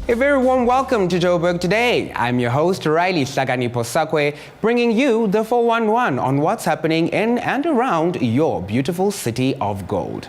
A very warm welcome to Joburg Today. I'm your host, Riley Sakwe, bringing you the 411 on what's happening in and around your beautiful city of gold.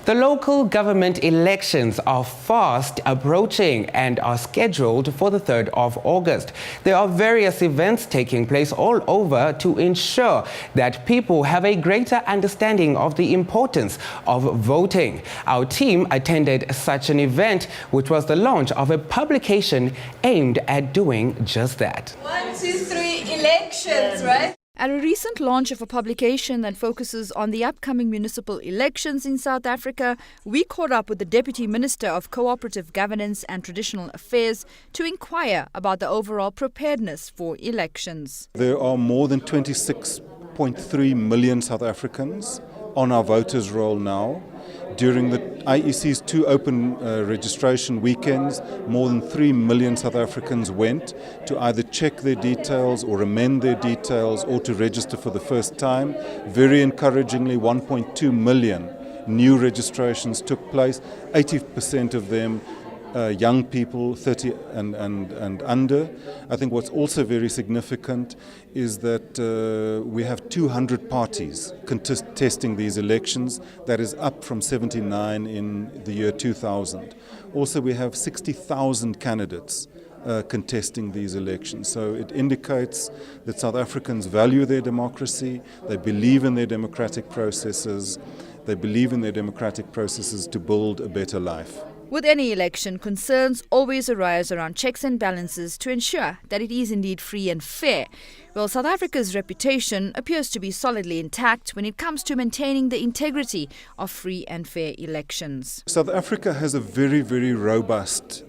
The local government elections are fast approaching and are scheduled for the 3rd of August. There are various events taking place all over to ensure that people have a greater understanding of the importance of voting. Our team attended such an event, which was the launch of a publication aimed at doing just that. 1, 2, 3 elections, right? At a recent launch of a publication that focuses on the upcoming municipal elections in South Africa, we caught up with the Deputy Minister of Cooperative Governance and Traditional Affairs to inquire about the overall preparedness for elections. There are more than 26.3 million South Africans on our voters' roll now. During the IEC's 2 open registration weekends, more than 3 million South Africans went to either check their details or amend their details or to register for the first time. Very encouragingly, 1.2 million new registrations took place, 80% of them young people, 30 and under. I think what's also very significant is that we have 200 parties contesting these elections. That is up from 79 in the year 2000. Also, we have 60,000 candidates contesting these elections. So it indicates that South Africans value their democracy, they believe in their democratic processes, they believe in their democratic processes to build a better life. With any election, concerns always arise around checks and balances to ensure that it is indeed free and fair. Well, South Africa's reputation appears to be solidly intact when it comes to maintaining the integrity of free and fair elections. South Africa has a very, very robust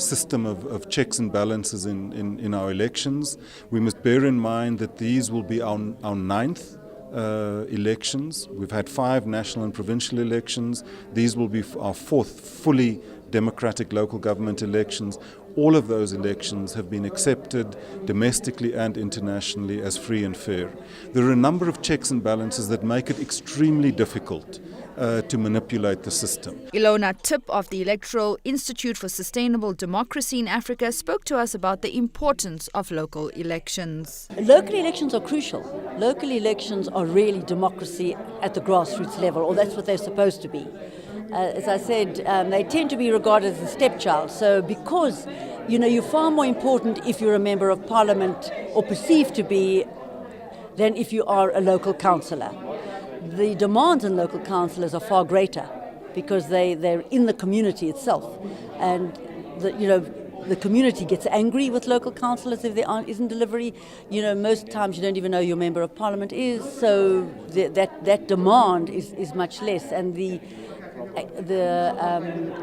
system of checks and balances in our elections. We must bear in mind that these will be our 9th elections. We've had 5 national and provincial elections. These will be our 4th fully democratic local government elections. All of those elections have been accepted domestically and internationally as free and fair. There are a number of checks and balances that make it extremely difficult to manipulate the system. Ilona Tip of the Electoral Institute for Sustainable Democracy in Africa spoke to us about the importance of local elections. Local elections are crucial. Local elections are really democracy at the grassroots level, or that's what they're supposed to be. As I said, they tend to be regarded as a stepchild. So because, you're far more important if you're a member of parliament or perceived to be than if you are a local councillor. The demands on local councillors are far greater because they're in the community itself. And the community gets angry with local councillors if there isn't delivery. Most times you don't even know who your member of parliament is, so that demand is much less. And the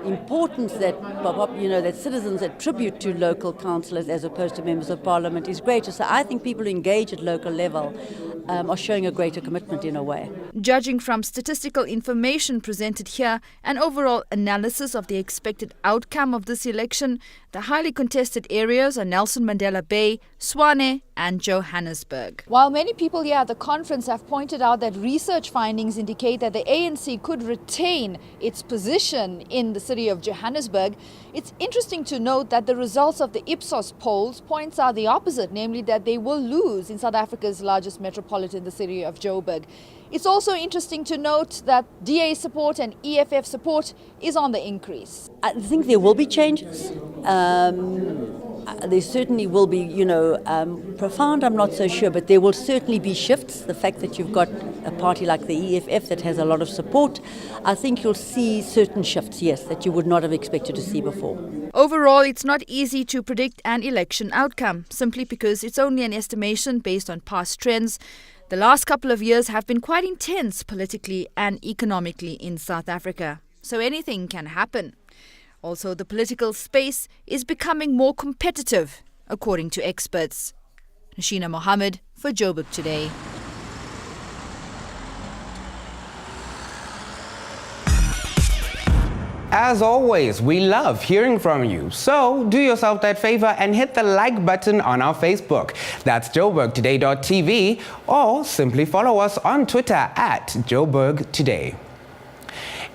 importance that citizens attribute to local councillors as opposed to members of parliament is greater. So I think people who engage at local level are showing a greater commitment in a way. Judging from statistical information presented here and overall analysis of the expected outcome of this election, the highly contested areas are Nelson Mandela Bay, Swane and Johannesburg. While many people here at the conference have pointed out that research findings indicate that the ANC could retain its position in the city of Johannesburg, it's interesting to note that the results of the Ipsos polls points out the opposite, namely that they will lose in South Africa's largest metropolitan, the city of Joburg. It's also interesting to note that DA support and EFF support is on the increase. I think there will be changes. There certainly will be, profound, I'm not so sure, but there will certainly be shifts. The fact that you've got a party like the EFF that has a lot of support, I think you'll see certain shifts, yes, that you would not have expected to see before. Overall, it's not easy to predict an election outcome, simply because it's only an estimation based on past trends. The last couple of years have been quite intense politically and economically in South Africa, so anything can happen. Also, the political space is becoming more competitive, according to experts. Nashina Mohammed for Joburg Today. As always, we love hearing from you. So do yourself that favor and hit the like button on our Facebook. That's joburgtoday.tv, or simply follow us on Twitter at Joburg Today.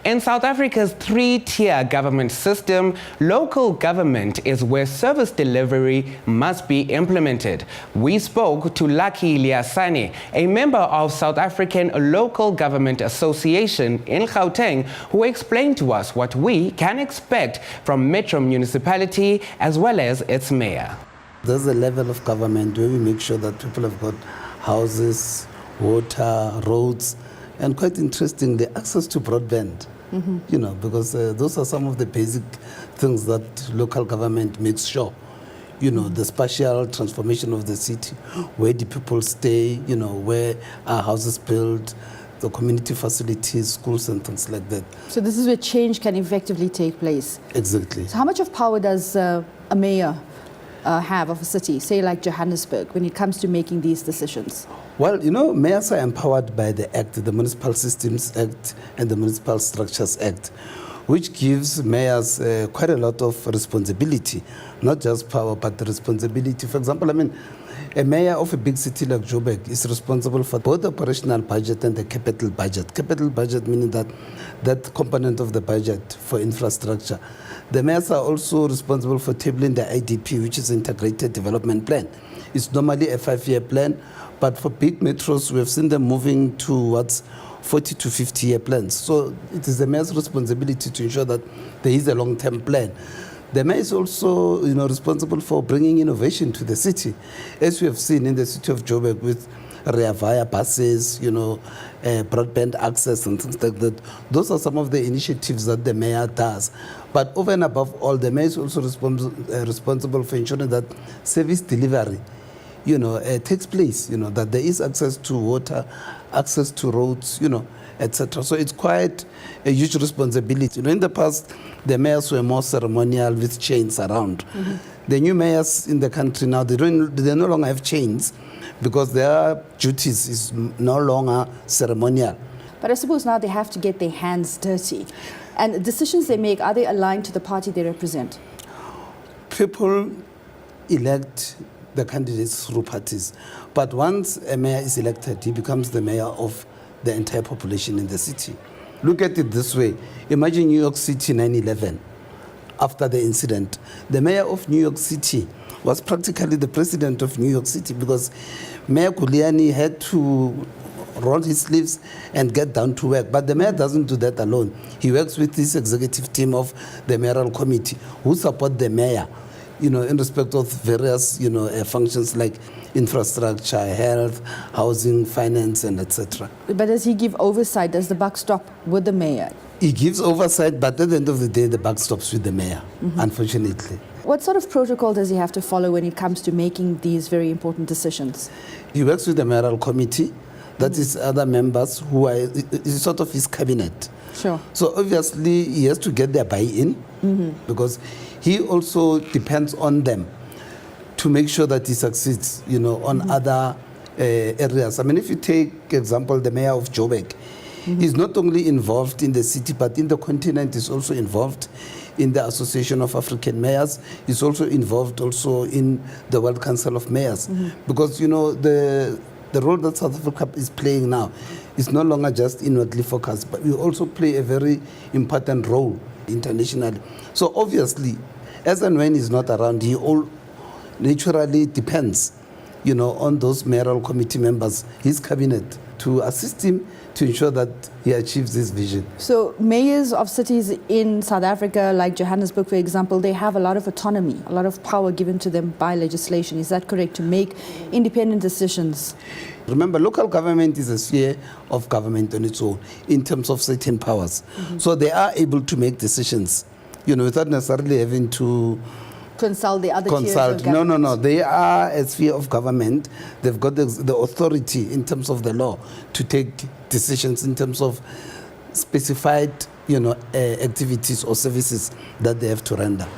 In South Africa's three-tier government system, local government is where service delivery must be implemented. We spoke to Lucky Liasani, a member of South African Local Government Association in Gauteng, who explained to us what we can expect from Metro Municipality as well as its mayor. There's a level of government where we make sure that people have got houses, water, roads, and quite interestingly, access to broadband. You know, because those are some of the basic things that local government makes sure. You know, the spatial transformation of the city, where do people stay, you know, where are houses built, the community facilities, schools and things like that. So this is where change can effectively take place. Exactly. So how much of power does a mayor have of a city, say like Johannesburg, when it comes to making these decisions? Well, you know, mayors are empowered by the Act, the Municipal Systems Act and the Municipal Structures Act, which gives mayors quite a lot of responsibility, not just power, but the responsibility. For example, I mean, a mayor of a big city like Joburg is responsible for both the operational budget and the capital budget. Capital budget meaning that component of the budget for infrastructure. The mayors are also responsible for tabling the IDP, which is Integrated Development Plan. It's normally a 5-year plan, but for big metros, we have seen them moving towards 40 to 50-year plans. So it is the mayor's responsibility to ensure that there is a long-term plan. The mayor is also, you know, responsible for bringing innovation to the city, as we have seen in the city of Joburg with Rea Vaya buses, you know, broadband access and things like that. Those are some of the initiatives that the mayor does. But over and above all, the mayor is also responsible for ensuring that service delivery, you know, takes place, you know, that there is access to water, access to roads, you know, etc. So it's quite a huge responsibility. You know, in the past, the mayors were more ceremonial with chains around. The new mayors in the country now, they no longer have chains because their duties is no longer ceremonial. But I suppose now they have to get their hands dirty. And the decisions they make, are they aligned to the party they represent? People elect the candidates through parties. But once a mayor is elected, he becomes the mayor of the entire population in the city. Look at it this way. Imagine New York City 9/11. After the incident, the mayor of New York City was practically the president of New York City because Mayor Kuliani had to roll his sleeves and get down to work. But the mayor doesn't do that alone. He works with this executive team of the mayoral committee who support the mayor, you know, in respect of various, you know, functions like infrastructure, health, housing, finance, and etc. But does he give oversight? Does the buck stop with the mayor? He gives oversight, but at the end of the day, the buck stops with the mayor, unfortunately. What sort of protocol does he have to follow when it comes to making these very important decisions? He works with the mayoral committee, that is other members who are is sort of his cabinet. Sure. So obviously he has to get their buy-in because he also depends on them to make sure that he succeeds, you know, on other areas. I mean, if you take, example, the mayor of Joburg, he's not only involved in the city, but in the continent. He's also involved in the Association of African Mayors. He's also involved also in the World Council of Mayors. Because, you know, the role that South Africa is playing now is no longer just inwardly focused, but we also play a very important role internationally. So obviously, as and when he's not around, he all naturally depends, you know, on those mayoral committee members, his cabinet, to assist him to ensure that he achieves this vision. So mayors of cities in South Africa, like Johannesburg, for example, they have a lot of autonomy, a lot of power given to them by legislation. Is that correct, to make independent decisions? Remember, local government is a sphere of government on its own in terms of certain powers. So they are able to make decisions, you know, without necessarily having to Consult the other tiers of No. government. They are a sphere of government. They've got the authority in terms of the law to take decisions in terms of specified, you know, activities or services that they have to render.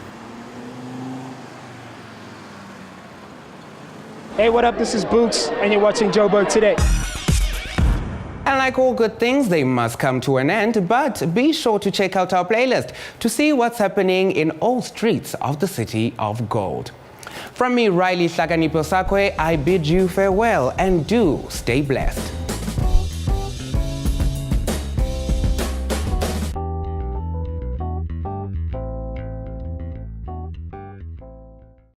Hey, what up? This is Boots, and you're watching Joburg Today. And like all good things, they must come to an end, but be sure to check out our playlist to see what's happening in all streets of the city of gold. From me, Riley Sakanipo Sakwe, I bid you farewell and do stay blessed.